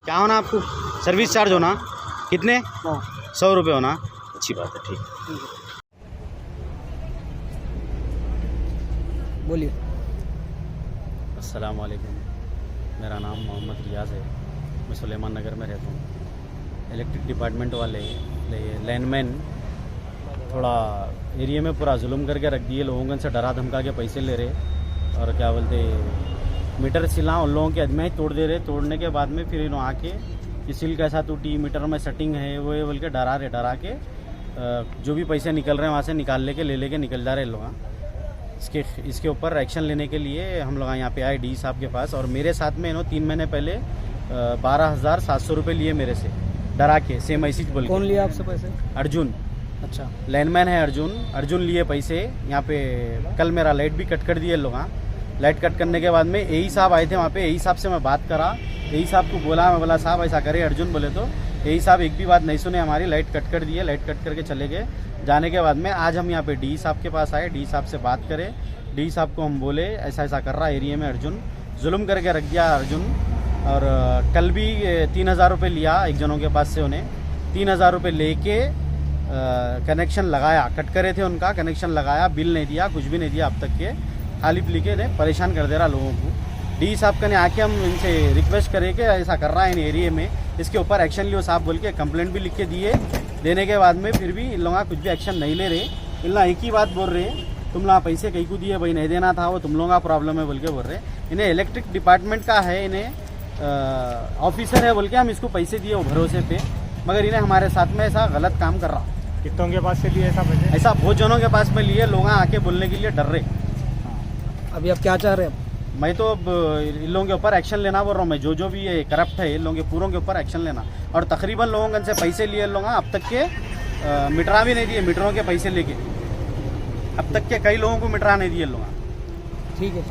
क्या होना आपको? सर्विस चार्ज होना कितने? 100 रुपये होना। अच्छी बात है, ठीक। बोलिए। अस्सलाम वालेकुम, मेरा नाम मोहम्मद रियाज़ है, मैं सुलेमान नगर में रहता हूँ। इलेक्ट्रिक डिपार्टमेंट वाले लाइनमैन थोड़ा एरिया में पूरा जुल्म करके रख दिए, लोगों से डरा धमका के पैसे ले रहे और क्या बोलते मीटर सिला उन लोगों के अदमे ही तोड़ दे रहे। तोड़ने के बाद में फिर इन्हों आके कि सिल कैसा टूटी, मीटर में सेटिंग है वो ये बोल के डरा के जो भी पैसे निकल रहे हैं वहाँ से निकाल लेके निकल जा रहे लोग। इसके ऊपर एक्शन लेने के लिए हम लोग यहाँ पे आए डी साहब के पास, और मेरे साथ में इन्होंने 3 महीने पहले 12,700 रुपये लिए मेरे से डरा के, सेम ऐसी बोल। कौन लिया आपसे पैसे? अर्जुन। अच्छा, लाइनमैन है अर्जुन लिए पैसे। यहाँ पे कल मेरा लाइट भी कट कर दिए लोग। लाइट कट करने के बाद में एई साहब आए थे वहाँ पे। एई साहब से मैं बात करा, एई साहब को बोला, मैं बोला साहब ऐसा करे अर्जुन बोले, तो एई साहब एक भी बात नहीं सुने हमारी, लाइट कट कर दिए। लाइट कट करके चले गए। जाने के बाद में आज हम यहाँ पे डी साहब के पास आए, डी साहब से बात करें। डी साहब को हम बोले ऐसा कर रहा एरिया में अर्जुन, जुल्म करके रख दिया अर्जुन। और कल भी 3,000 रुपये लिया एक जनों के पास से, उन्हें 3,000 रुपये लेके कनेक्शन लगाया, कट करे थे उनका, कनेक्शन लगाया, बिल नहीं दिया, कुछ भी नहीं दिया अब तक के, खाली लिखे ने परेशान कर दे रहा लोगों को। डी साहब ने आके हम इनसे रिक्वेस्ट करें कि ऐसा कर रहा है इन एरिया में, इसके ऊपर एक्शन लियो साहब बोल के कंप्लेंट भी लिख के दिए। देने के बाद में फिर भी इन लोग कुछ भी एक्शन नहीं ले रहे। इन लोग एक ही बात बोल रहे हैं, तुम लोग पैसे कहीं को दिए भाई, नहीं देना था, वो तुम लोगों का प्रॉब्लम है बोल के बोल रहे हैं। इन्हें इलेक्ट्रिक डिपार्टमेंट का है, इन्हें ऑफिसर है बोल के हम इसको पैसे दिए वो भरोसे पे, मगर इन्हें हमारे साथ में ऐसा गलत काम कर रहा। कितनों के पास से लिए ऐसा पैसे? ऐसा बहुत जनों के पास में लिए, लोग आके बोलने के लिए डर रहे। अभी आप क्या चाह रहे हैं? मैं तो अब इन लोगों के ऊपर एक्शन लेना बोल रहा हूँ मैं, जो भी ये करप्ट है इन लोगों के पूरों के ऊपर एक्शन लेना। और तकरीबन लोगों से पैसे लिए लोग अब तक के मिटरा भी नहीं दिए, मीटरों के पैसे लेके अब तक के कई लोगों को मिटरा नहीं दिए लोग। ठीक है।